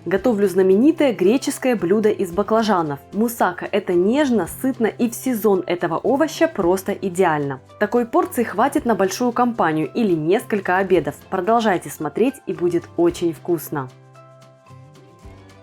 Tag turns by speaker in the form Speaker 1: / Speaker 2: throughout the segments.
Speaker 1: Готовлю знаменитое греческое блюдо из баклажанов. Мусака – это нежно, сытно и в сезон этого овоща просто идеально. Такой порции хватит на большую компанию или несколько обедов. Продолжайте смотреть, и будет очень вкусно.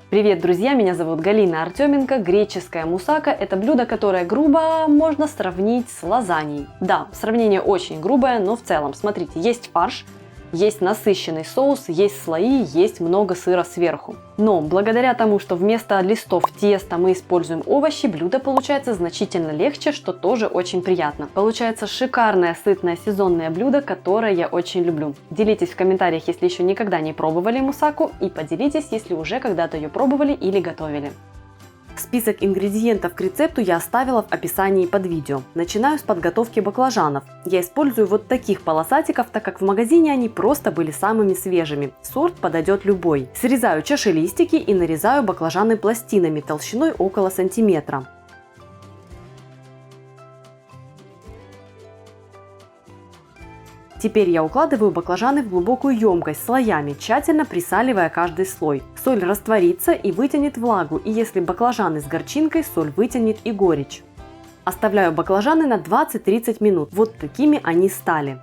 Speaker 1: Привет, друзья! Меня зовут Галина Артеменко. Греческая мусака – это блюдо, которое грубо можно сравнить с лазаньей. Да, сравнение очень грубое, но в целом, смотрите, есть фарш, есть насыщенный соус, есть слои, есть много сыра сверху. Но благодаря тому, что вместо листов теста мы используем овощи, блюдо получается значительно легче, что тоже очень приятно. Получается шикарное, сытное, сезонное блюдо, которое я очень люблю. Делитесь в комментариях, если еще никогда не пробовали мусаку, и поделитесь, если уже когда-то ее пробовали или готовили. Список ингредиентов к рецепту я оставила в описании под видео. Начинаю с подготовки баклажанов. Я использую вот таких полосатиков, так как в магазине они просто были самыми свежими. Сорт подойдет любой. Срезаю чашелистики и нарезаю баклажаны пластинами толщиной около сантиметра. Теперь я укладываю баклажаны в глубокую емкость слоями, тщательно присаливая каждый слой. Соль растворится и вытянет влагу, и если баклажаны с горчинкой, соль вытянет и горечь. Оставляю баклажаны на 20-30 минут, вот такими они стали.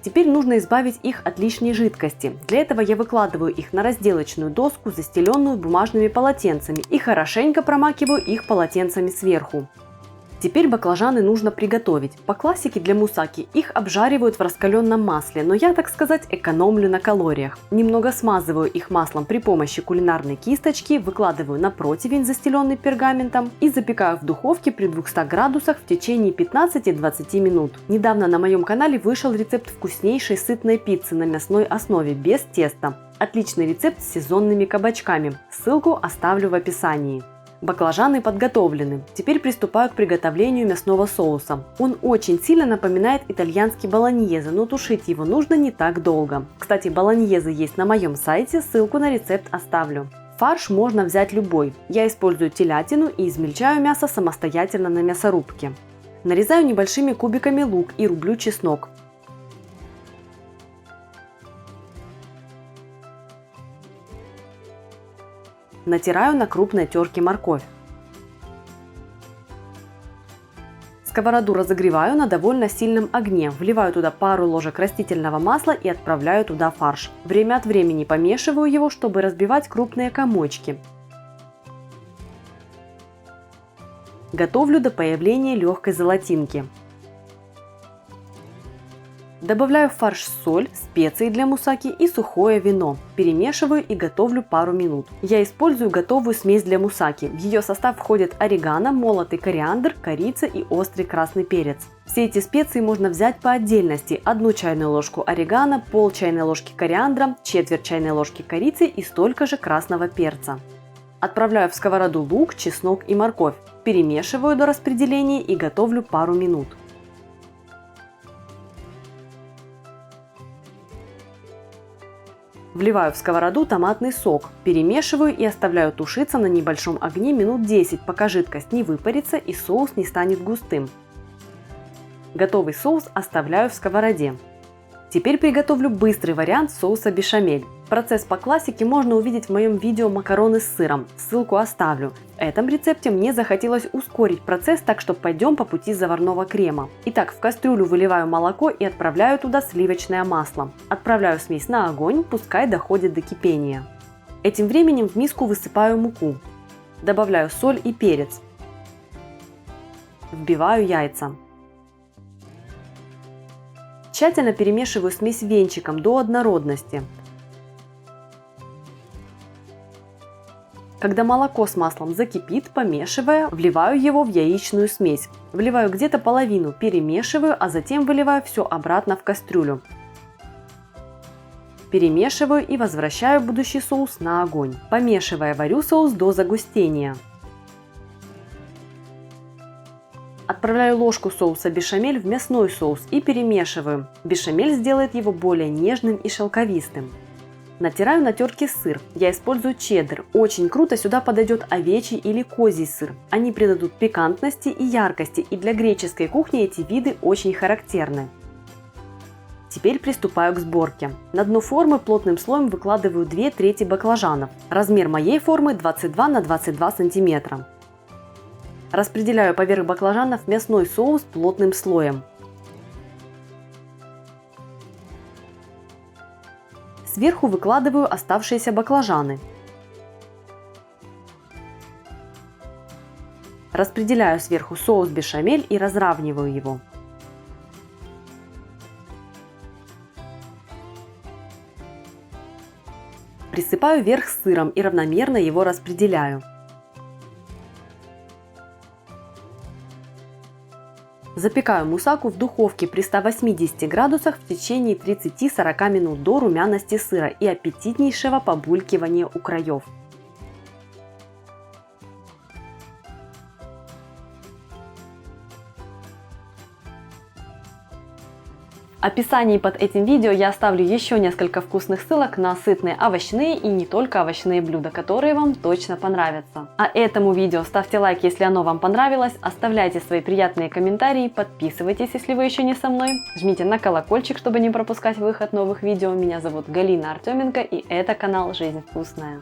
Speaker 1: Теперь нужно избавить их от лишней жидкости. Для этого я выкладываю их на разделочную доску, застеленную бумажными полотенцами, и хорошенько промакиваю их полотенцами сверху. Теперь баклажаны нужно приготовить. По классике для мусаки их обжаривают в раскаленном масле, но я, так сказать, экономлю на калориях. Немного смазываю их маслом при помощи кулинарной кисточки, выкладываю на противень, застеленный пергаментом, и запекаю в духовке при 200 градусах в течение 15-20 минут. Недавно на моем канале вышел рецепт вкуснейшей сытной пиццы на мясной основе без теста. Отличный рецепт с сезонными кабачками. Ссылку оставлю в описании. Баклажаны подготовлены. Теперь приступаю к приготовлению мясного соуса. Он очень сильно напоминает итальянский болоньезе, но тушить его нужно не так долго. Кстати, болоньезе есть на моем сайте, ссылку на рецепт оставлю. Фарш можно взять любой. Я использую телятину и измельчаю мясо самостоятельно на мясорубке. Нарезаю небольшими кубиками лук и рублю чеснок. Натираю на крупной терке морковь. Сковороду разогреваю на довольно сильном огне, вливаю туда пару ложек растительного масла и отправляю туда фарш. Время от времени помешиваю его, чтобы разбивать крупные комочки. Готовлю до появления легкой золотинки. Добавляю в фарш соль, специи для мусаки и сухое вино. Перемешиваю и готовлю пару минут. Я использую готовую смесь для мусаки. В ее состав входят орегано, молотый кориандр, корица и острый красный перец. Все эти специи можно взять по отдельности. 1 чайную ложку орегано, пол чайной ложки кориандра, четверть чайной ложки корицы и столько же красного перца. Отправляю в сковороду лук, чеснок и морковь. Перемешиваю до распределения и готовлю пару минут. Вливаю в сковороду томатный сок, перемешиваю и оставляю тушиться на небольшом огне минут 10, пока жидкость не выпарится и соус не станет густым. Готовый соус оставляю в сковороде. Теперь приготовлю быстрый вариант соуса бешамель. Процесс по классике можно увидеть в моем видео «Макароны с сыром», ссылку оставлю. В этом рецепте мне захотелось ускорить процесс, так что пойдем по пути заварного крема. Итак, в кастрюлю выливаю молоко и отправляю туда сливочное масло. Отправляю смесь на огонь, пускай доходит до кипения. Этим временем в миску высыпаю муку. Добавляю соль и перец. Вбиваю яйца. Тщательно перемешиваю смесь венчиком до однородности. Когда молоко с маслом закипит, помешивая, вливаю его в яичную смесь. Вливаю где-то половину, перемешиваю, а затем выливаю все обратно в кастрюлю. Перемешиваю и возвращаю будущий соус на огонь. Помешивая, варю соус до загустения. Отправляю ложку соуса бешамель в мясной соус и перемешиваю. Бешамель сделает его более нежным и шелковистым. Натираю на терке сыр. Я использую чеддер. Очень круто сюда подойдет овечий или козий сыр. Они придадут пикантности и яркости, и для греческой кухни эти виды очень характерны. Теперь приступаю к сборке. На дно формы плотным слоем выкладываю 2/3 баклажанов. Размер моей формы 22 на 22 см. Распределяю поверх баклажанов мясной соус плотным слоем. Сверху выкладываю оставшиеся баклажаны. Распределяю сверху соус бешамель и разравниваю его. Присыпаю верх сыром и равномерно его распределяю. Запекаю мусаку в духовке при 180 градусах в течение 30-40 минут до румяности сыра и аппетитнейшего побулькивания у краев. В описании под этим видео я оставлю еще несколько вкусных ссылок на сытные овощные и не только овощные блюда, которые вам точно понравятся. А этому видео ставьте лайк, если оно вам понравилось, оставляйте свои приятные комментарии, подписывайтесь, если вы еще не со мной, жмите на колокольчик, чтобы не пропускать выход новых видео. Меня зовут Галина Артеменко, и это канал Жизнь вкусная.